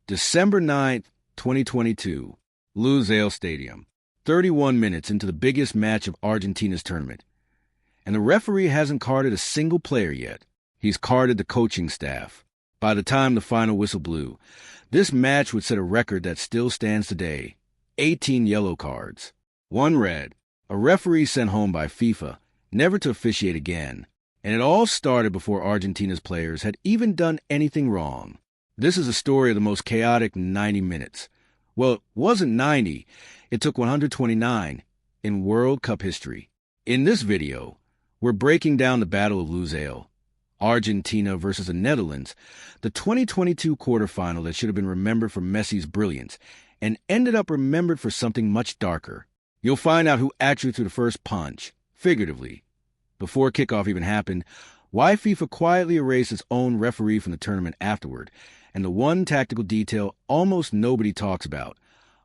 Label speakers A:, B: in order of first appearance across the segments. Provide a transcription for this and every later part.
A: December 9th, 2022, Lusail Stadium, 31 minutes into the biggest match of Argentina's tournament. And the referee hasn't carded a single player yet. He's carded the coaching staff. By the time the final whistle blew, this match would set a record that still stands today. 18 yellow cards, 1 red, a referee sent home by FIFA, never to officiate again. And it all started before Argentina's players had even done anything wrong. This is a story of the most chaotic 90 minutes. Well, it wasn't 90. It took 129 in World Cup history. In this video, we're breaking down the Battle of Lusail, Argentina versus the Netherlands, the 2022 quarterfinal that should have been remembered for Messi's brilliance and ended up remembered for something much darker. You'll find out who actually threw the first punch, figuratively. Before kickoff even happened, why FIFA quietly erased its own referee from the tournament afterward, and the one tactical detail almost nobody talks about.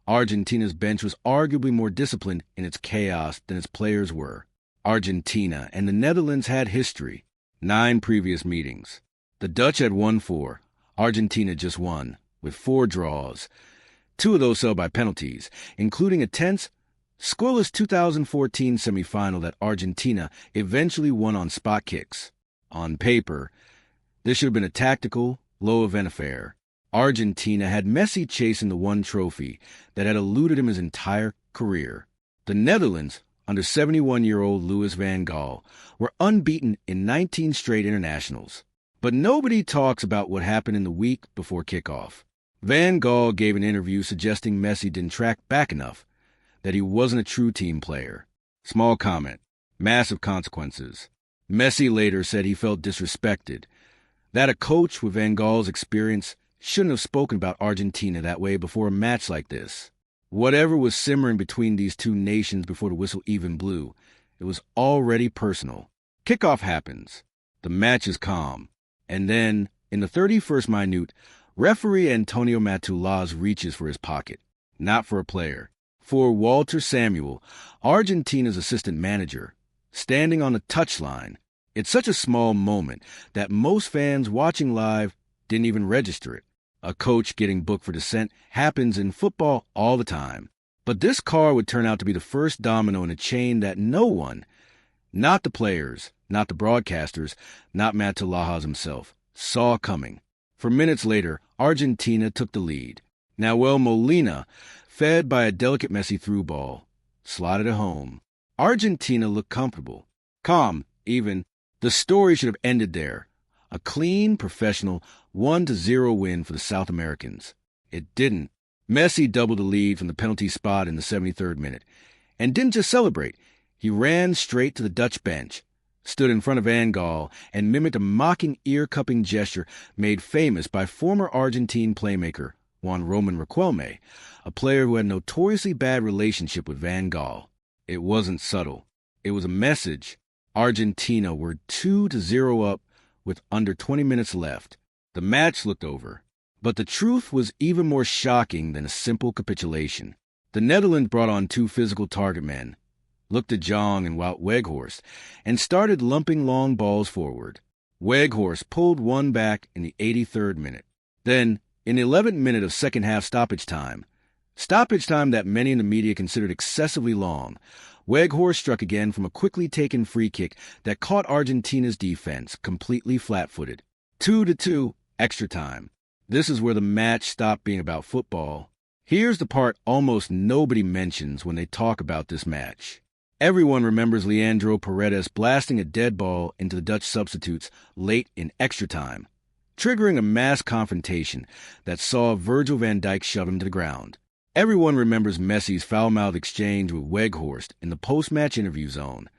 A: Argentina's bench was arguably more disciplined in its chaos than its players were. Argentina and the Netherlands had history. 9 previous meetings. The Dutch had won 4. Argentina just won, with 4 draws. 2 of those settled by penalties, including a tense, scoreless 2014 semifinal that Argentina eventually won on spot kicks. On paper, this should have been a tactical, low-event affair. Argentina had Messi chasing the one trophy that had eluded him his entire career. The Netherlands, under 71-year-old Louis van Gaal, were unbeaten in 19 straight internationals. But nobody talks about what happened in the week before kickoff. Van Gaal gave an interview suggesting Messi didn't track back enough, that he wasn't a true team player. Small comment. Massive consequences. Messi later said he felt disrespected, that a coach with Van Gaal's experience shouldn't have spoken about Argentina that way before a match like this. Whatever was simmering between these two nations before the whistle even blew, it was already personal. Kickoff happens. The match is calm. And then, in the 31st minute, referee Antonio Mateu Lahoz reaches for his pocket. Not for a player. For Walter Samuel, Argentina's assistant manager, standing on the touchline. It's such a small moment that most fans watching live didn't even register it. A coach getting booked for dissent happens in football all the time. But this card would turn out to be the first domino in a chain that no one, not the players, not the broadcasters, not Mateu Lahoz himself, saw coming. For minutes later, Argentina took the lead. Nahuel Molina, fed by a delicate Messi through ball, slotted it home. Argentina looked comfortable, calm, even. The story should have ended there. A clean, professional 1-0 win for the South Americans. It didn't. Messi doubled the lead from the penalty spot in the 73rd minute. And didn't just celebrate. He ran straight to the Dutch bench, stood in front of Van Gaal, and mimicked a mocking ear-cupping gesture made famous by former Argentine playmaker Juan Roman Riquelme, a player who had a notoriously bad relationship with Van Gaal. It wasn't subtle. It was a message. Argentina were 2-0 up with under 20 minutes left. The match looked over. But the truth was even more shocking than a simple capitulation. The Netherlands brought on 2 physical target men, Luc de Jong and Wout Weghorst, and started lumping long balls forward. Weghorst pulled one back in the 83rd minute. Then, in the 11th minute of second-half stoppage time that many in the media considered excessively long, Weghorst struck again from a quickly taken free kick that caught Argentina's defense completely flat-footed. 2-2, extra time. This is where the match stopped being about football. Here's the part almost nobody mentions when they talk about this match. Everyone remembers Leandro Paredes blasting a dead ball into the Dutch substitutes late in extra time, triggering a mass confrontation that saw Virgil van Dijk shove him to the ground. Everyone remembers Messi's foul-mouthed exchange with Weghorst in the post-match interview zone,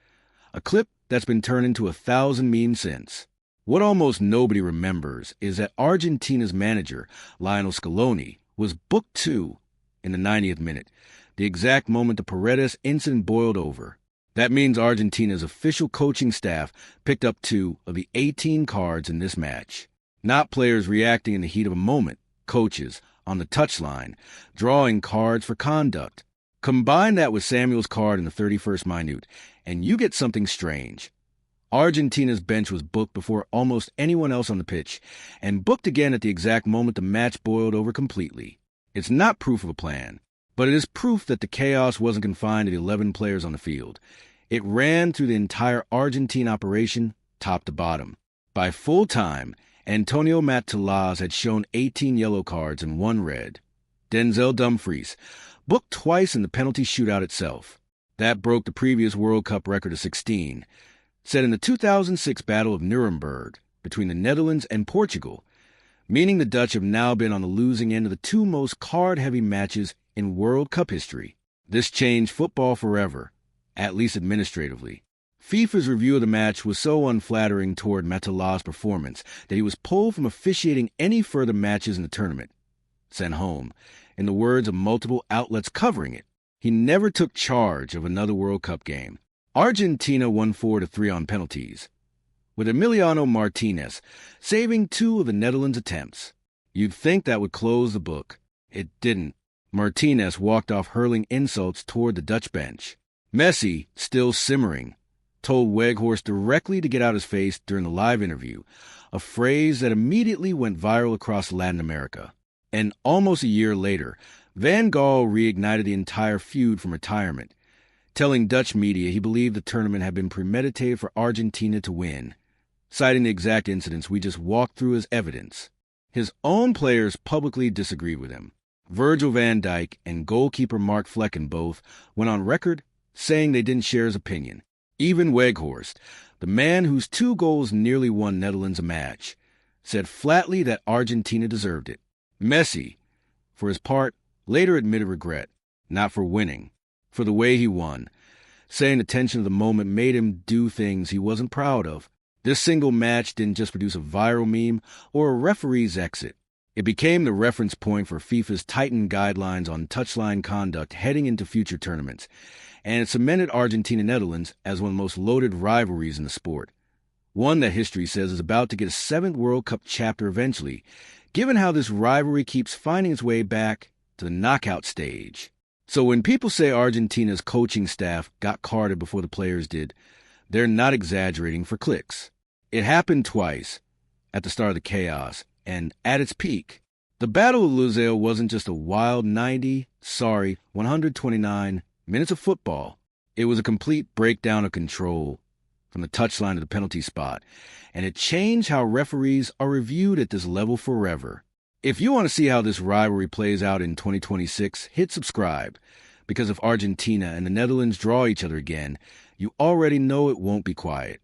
A: a clip that's been turned into 1,000 memes since. What almost nobody remembers is that Argentina's manager, Lionel Scaloni, was booked too in the 90th minute, the exact moment the Paredes incident boiled over. That means Argentina's official coaching staff picked up 2 of the 18 cards in this match. Not players reacting in the heat of a moment, coaches on the touchline, drawing cards for conduct. Combine that with Samuel's card in the 31st minute, and you get something strange. Argentina's bench was booked before almost anyone else on the pitch, and booked again at the exact moment the match boiled over completely. It's not proof of a plan, but it is proof that the chaos wasn't confined to the 11 players on the field. It ran through the entire Argentine operation, top to bottom. By full time, Antonio Mateu Lahoz had shown 18 yellow cards and 1 red. Denzel Dumfries, booked twice in the penalty shootout itself. That broke the previous World Cup record of 16, set in the 2006 Battle of Nuremberg between the Netherlands and Portugal, meaning the Dutch have now been on the losing end of the 2 most card-heavy matches in World Cup history. This changed football forever, at least administratively. FIFA's review of the match was so unflattering toward Mateu Lahoz's performance that he was pulled from officiating any further matches in the tournament. Sent home, in the words of multiple outlets covering it, he never took charge of another World Cup game. Argentina won 4-3 on penalties, with Emiliano Martinez saving 2 of the Netherlands' attempts. You'd think that would close the book. It didn't. Martinez walked off hurling insults toward the Dutch bench. Messi, still simmering, told Weghorst directly to get out his face during the live interview, a phrase that immediately went viral across Latin America. And almost a year later, Van Gaal reignited the entire feud from retirement, telling Dutch media he believed the tournament had been premeditated for Argentina to win, citing the exact incidents we just walked through as evidence. His own players publicly disagreed with him. Virgil van Dijk and goalkeeper Mark Flecken both went on record saying they didn't share his opinion. Even Weghorst, the man whose 2 goals nearly won Netherlands a match, said flatly that Argentina deserved it. Messi, for his part, later admitted regret, not for winning, for the way he won, saying the tension of the moment made him do things he wasn't proud of. This single match didn't just produce a viral meme or a referee's exit. It became the reference point for FIFA's tightened guidelines on touchline conduct heading into future tournaments, and it cemented Argentina-Netherlands as one of the most loaded rivalries in the sport. One that history says is about to get a 7th World Cup chapter eventually, given how this rivalry keeps finding its way back to the knockout stage. So when people say Argentina's coaching staff got carded before the players did, they're not exaggerating for clicks. It happened twice, at the start of the chaos, and at its peak. The Battle of Lusail wasn't just a wild 129 minutes of football. It was a complete breakdown of control from the touchline to the penalty spot, and it changed how referees are reviewed at this level forever. If you want to see how this rivalry plays out in 2026, hit subscribe, because if Argentina and the Netherlands draw each other again, you already know it won't be quiet.